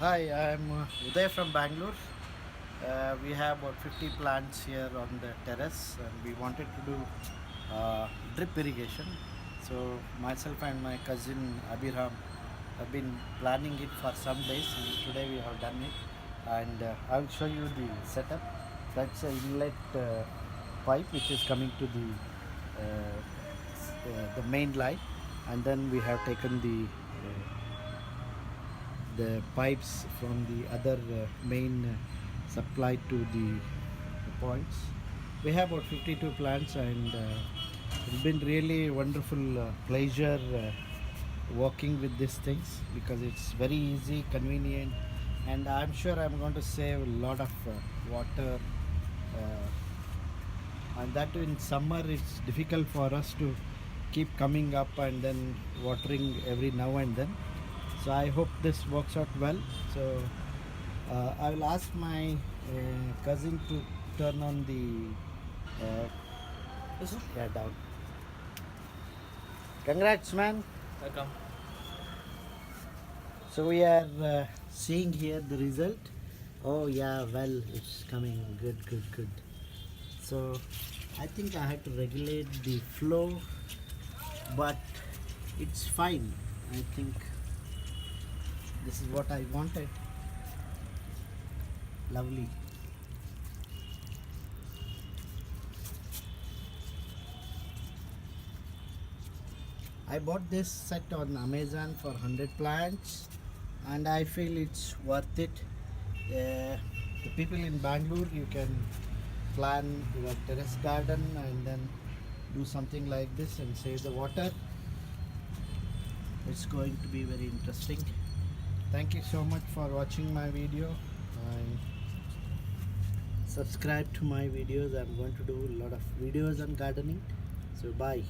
Hi, I'm Uday from Bangalore. We have about 50 plants here on the terrace, and we wanted to do drip irrigation. So myself and my cousin Abhiram have been planning it for some days, and today we have done it. And I'll show you the setup. That's an inlet pipe which is coming to the main line, and then we have taken the pipes from the other main supply to the points. We have about 52 plants, and it's been really wonderful pleasure working with these things because it's very easy, convenient, and I'm sure I'm going to save a lot of water. And that too in summer, it's difficult for us to keep coming up and then watering every now and then. So I hope this works out well. So I will ask my cousin to turn on the This one? yeah, down. Congrats, man. Welcome. So we are seeing here the result. Oh yeah, well, it's coming good, good, good. So I think I have to regulate the flow, but it's fine. I think this is what I wanted. Lovely. I bought this set on Amazon for 100 plants, and I feel it's worth it. The people in Bangalore, you can plan your terrace garden and then do something like this and save the water. It's going to be very interesting. Thank you so much for watching my video, and subscribe to my videos. I'm going to do a lot of videos on gardening. So bye.